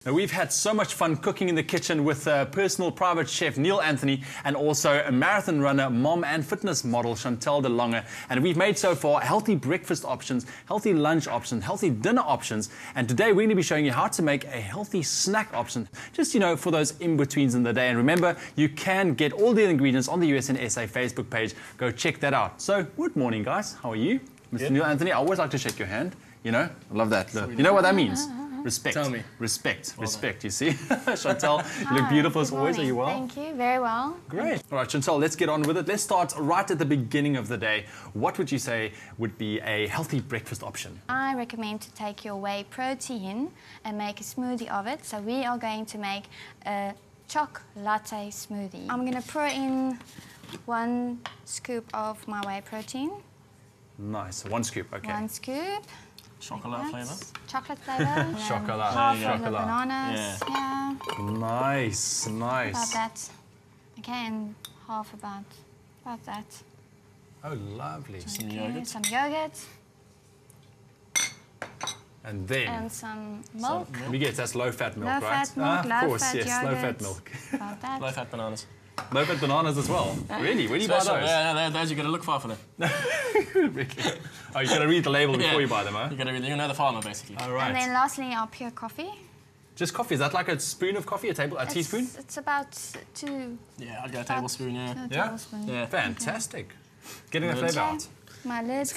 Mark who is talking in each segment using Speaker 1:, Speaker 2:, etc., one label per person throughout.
Speaker 1: Now, we've had so much fun cooking in the kitchen with personal private chef Neill Anthony and also a marathon runner, mom and fitness model Chantel Lange. And we've made so far healthy breakfast options, healthy lunch options, healthy dinner options. And today we're going to be showing you how to make a healthy snack option, just, for those in-betweens in the day. And remember, you can get all the ingredients on the USN SA Facebook page. Go check that out. So, good morning, guys. How are you? Mr. Neill Anthony, I always like to shake your hand. I love that. Look. You know what that means? Respect. Tell me. Respect. Well respect, you see. Chantel, you look beautiful as always. Are you well?
Speaker 2: Thank you. Very well.
Speaker 1: Great. All right, Chantel, let's get on with it. Let's start right at the beginning of the day. What would you say would be a healthy breakfast option?
Speaker 2: I recommend to take your whey protein and make a smoothie of it. So we are going to make a choc latte smoothie. I'm going to pour in 1 scoop of my whey protein.
Speaker 1: Nice. 1 scoop, okay.
Speaker 2: 1 scoop.
Speaker 3: Chocolate flavour?
Speaker 2: Chocolate flavour.
Speaker 1: Chocolate.
Speaker 2: Half of the bananas. Yeah.
Speaker 1: Nice, nice.
Speaker 2: About that. Okay, and half about that.
Speaker 1: Oh, lovely.
Speaker 3: Some yogurt.
Speaker 2: Some yogurt.
Speaker 1: And then?
Speaker 2: And some milk.
Speaker 1: We get that's low-fat milk, right?
Speaker 2: Low-fat milk,
Speaker 1: of course, yes,
Speaker 2: yogurt.
Speaker 1: low-fat milk.
Speaker 2: About that.
Speaker 3: Low-fat bananas.
Speaker 1: Low-fat bananas as well? Really? Where do you buy those?
Speaker 3: Yeah, those you got to look for them.
Speaker 1: Really? Oh, you got to read the label before you buy them, huh?
Speaker 3: You got to read. You know the farmer, basically.
Speaker 1: All right.
Speaker 2: And then lastly, our pure coffee.
Speaker 1: Just coffee? Is that like a spoon of coffee? A teaspoon?
Speaker 2: It's about 2.
Speaker 3: Yeah, I'd go a tablespoon. Yeah.
Speaker 2: 2 tablespoons.
Speaker 3: Yeah.
Speaker 1: Fantastic. Getting the flavour out.
Speaker 2: My lid.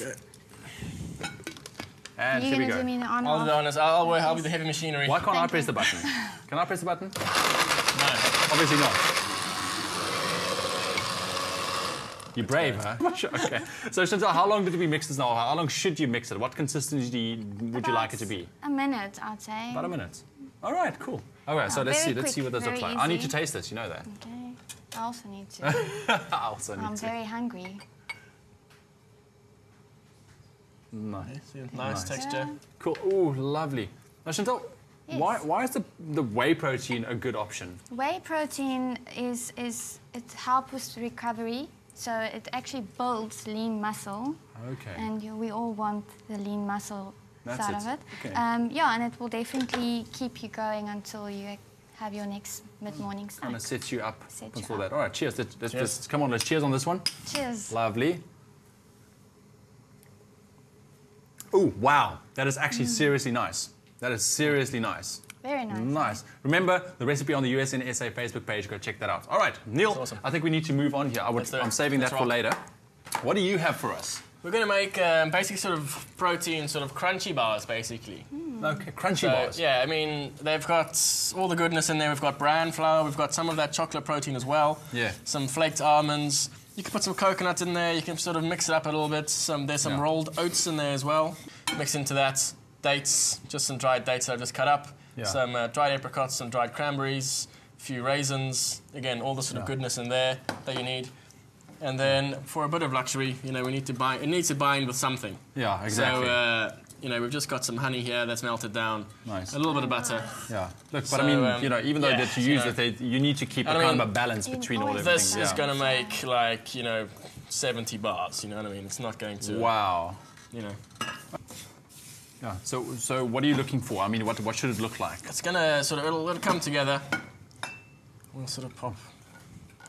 Speaker 1: And
Speaker 2: You're
Speaker 1: here we
Speaker 2: going to
Speaker 1: go.
Speaker 2: do me the on
Speaker 3: I'll do the honors. I'll be the heavy machinery.
Speaker 1: Why can't I press the button? Can I press the button?
Speaker 3: No.
Speaker 1: Obviously not. You're brave, huh? Okay. So, Chantel, how long did we mix this now? How long should you mix it? What consistency would you like it to be?
Speaker 2: A minute, I'd say.
Speaker 1: About a minute. All right, cool. Okay, so let's see what this looks like. I need to taste this, you know that.
Speaker 2: Okay. I also need to.
Speaker 1: I also need to.
Speaker 2: I'm very hungry.
Speaker 1: Nice.
Speaker 3: Nice texture.
Speaker 1: Cool. Ooh, lovely. Now, Chantel,
Speaker 2: Yes.
Speaker 1: why is the whey protein a good option?
Speaker 2: Whey protein it helps with recovery. So it actually builds lean muscle.
Speaker 1: Okay.
Speaker 2: And we all want the lean muscle side of it.
Speaker 1: Okay.
Speaker 2: Yeah, and it will definitely keep you going until you have your next mid-morning snack.
Speaker 1: Kind of sets you up
Speaker 2: Sets you
Speaker 1: for
Speaker 2: up.
Speaker 1: that. All right, cheers. Let's come on, let's cheers on this one.
Speaker 2: Cheers.
Speaker 1: Lovely. Oh, wow. That is actually seriously nice. That is seriously nice.
Speaker 2: Very nice.
Speaker 1: Nice. Remember, the recipe on the USN SA Facebook page. Go check that out. All right, Neill,
Speaker 3: awesome.
Speaker 1: I think we need to move on here. I'm saving that for later. What do you have for us?
Speaker 3: We're going to make basic sort of protein, sort of crunchy bars, basically.
Speaker 1: Okay, crunchy bars.
Speaker 3: Yeah, I mean, they've got all the goodness in there. We've got bran flour. We've got some of that chocolate protein as well.
Speaker 1: Yeah.
Speaker 3: Some flaked almonds. You can put some coconut in there. You can sort of mix it up a little bit. There's some rolled oats in there as well. Mix into that dates, just some dried dates that I've just cut up.
Speaker 1: Yeah.
Speaker 3: Some dried apricots, some dried cranberries, a few raisins. Again, all the sort of goodness in there that you need. And then for a bit of luxury, we need to bind. It needs to bind with something.
Speaker 1: Yeah, exactly.
Speaker 3: So we've just got some honey here that's melted down.
Speaker 1: Nice.
Speaker 3: A little bit of butter.
Speaker 1: Yeah. Look, but I mean, even though that you use it, you need to keep a kind of a balance between all everything.
Speaker 3: This is going to make like 70 bars. You know what I mean? It's not going to.
Speaker 1: Wow. Yeah. So what are you looking for? I mean, what should it look like?
Speaker 3: It's gonna it'll come together. We'll sort of pop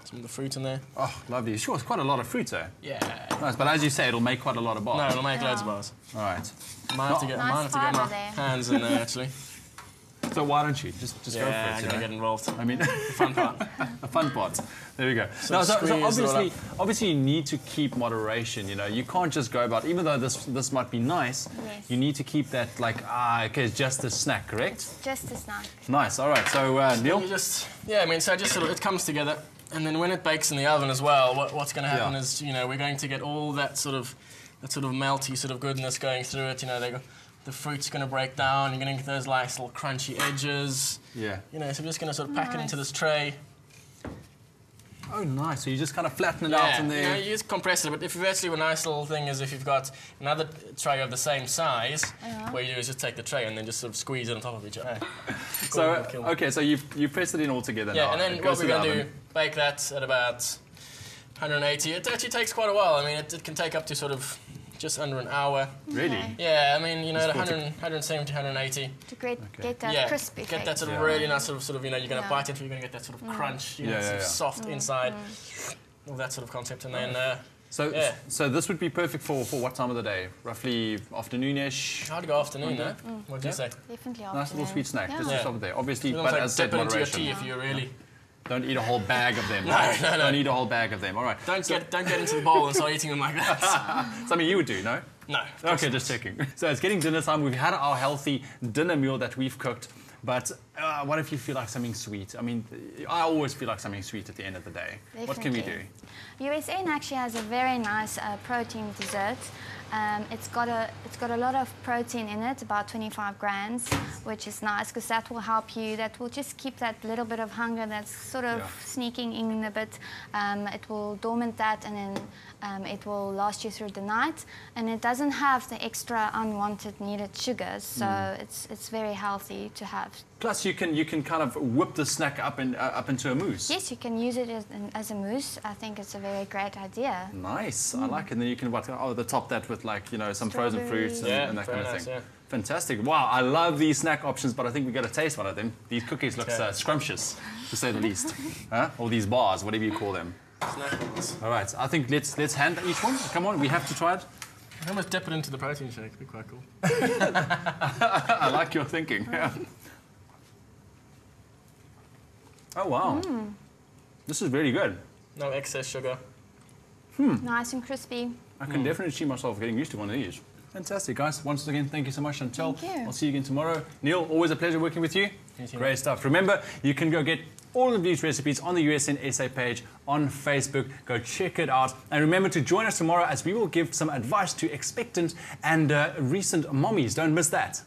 Speaker 3: some of the fruit in there.
Speaker 1: Oh, lovely. Sure, it's quite a lot of fruit, eh?
Speaker 3: Yeah.
Speaker 1: Nice, but as you say, it'll make quite a lot of bars.
Speaker 3: No, it'll make loads of bars.
Speaker 1: All right.
Speaker 3: Might have to get my hands in there actually.
Speaker 1: So why don't you just go for it?
Speaker 3: Yeah, I'm gonna get involved.
Speaker 1: I mean,
Speaker 3: the fun part.
Speaker 1: The fun part. There we go.
Speaker 3: So
Speaker 1: obviously, you need to keep moderation. You can't just go about. Even though this might be nice,
Speaker 2: Yes.
Speaker 1: you need to keep that okay, it's just a snack, correct?
Speaker 2: Just a snack.
Speaker 1: Nice. All right. So Neill.
Speaker 3: It comes together, and then when it bakes in the oven as well, what's going to happen is we're going to get all that sort of melty sort of goodness going through it. The fruit's going to break down. You're going to get those nice little crunchy edges.
Speaker 1: Yeah.
Speaker 3: So we're just going to sort of pack it into this tray.
Speaker 1: Oh, nice. So you just kind of flatten it out in there.
Speaker 3: You just compress it. But if you've actually a nice little thing is if you've got another tray of the same size, what you do is just take the tray and then just sort of squeeze it on top of each other.
Speaker 1: So you've pressed it in all together now.
Speaker 3: Yeah, and then what we're going to do, bake that at about 180. It actually takes quite a while. I mean, it can take up to sort of just under an hour.
Speaker 1: Really?
Speaker 2: Okay.
Speaker 3: Yeah, I mean, you know, at
Speaker 1: Just
Speaker 3: 100, 170, 180.
Speaker 2: To get that
Speaker 3: Yeah,
Speaker 2: crispy
Speaker 3: get that
Speaker 2: effect.
Speaker 3: sort of really nice sort of, you know, you're going to
Speaker 2: Yeah.
Speaker 3: bite into it, you're going to get that sort of crunch, you know,
Speaker 1: Yeah,
Speaker 3: sort of
Speaker 1: yeah.
Speaker 3: soft inside, all that sort of concept. And then,
Speaker 1: So,
Speaker 3: Yeah.
Speaker 1: so this would be perfect for what time of the day? Roughly afternoonish?
Speaker 3: I'd go afternoon, no? What do you say?
Speaker 2: Definitely
Speaker 1: Nice little
Speaker 2: afternoon.
Speaker 1: sweet snack.
Speaker 2: Yeah.
Speaker 1: Just to stop it there. Obviously,
Speaker 3: You
Speaker 1: but
Speaker 3: like
Speaker 1: as I said,
Speaker 3: dip it into your
Speaker 1: moderation.
Speaker 3: tea if you really...
Speaker 1: Don't eat a whole bag of them.
Speaker 3: No,
Speaker 1: right?
Speaker 3: no, no.
Speaker 1: Don't eat a whole bag of them. All right.
Speaker 3: Don't get into the bowl and start eating them like that.
Speaker 1: Something you would do, no?
Speaker 3: No.
Speaker 1: Okay, just checking. So it's getting dinner time. We've had our healthy dinner meal that we've cooked. But what if you feel like something sweet? I mean, I always feel like something sweet at the end of the day. What can we do?
Speaker 2: Definitely. USN actually has a very nice protein dessert. It's got a lot of protein in it, about 25 grams, which is nice because that will help you. That will just keep that little bit of hunger that's sort of sneaking in a bit. It will dormant that, and then it will last you through the night. And it doesn't have the extra unwanted needed sugars, so it's very healthy to have.
Speaker 1: Plus, you can kind of whip the snack up into a mousse.
Speaker 2: Yes, you can use it as a mousse. I think it's a very great idea.
Speaker 1: Nice, I like it. And then you can top that with like some frozen fruits and that kind of thing.
Speaker 3: Yeah.
Speaker 1: Fantastic! Wow, I love these snack options, but I think we got to taste one of them. These cookies look scrumptious, to say the least. Or these bars, whatever you call them.
Speaker 3: Snack.
Speaker 1: All right, I think let's hand each one. Come on, we have to try it.
Speaker 3: I almost dip it into the protein shake. It'd be quite cool.
Speaker 1: I like your thinking. Oh wow, this is very good.
Speaker 3: No excess sugar.
Speaker 2: Nice and crispy.
Speaker 1: I can definitely see myself getting used to one of these. Fantastic, guys. Once again, thank you so much, Chantel.
Speaker 2: Thank you.
Speaker 1: I'll see you again tomorrow. Neill, always a pleasure working with you.
Speaker 3: Thank you.
Speaker 1: Great stuff. Remember, you can go get all of these recipes on the USN SA page on Facebook. Go check it out. And remember to join us tomorrow as we will give some advice to expectant and recent mommies. Don't miss that.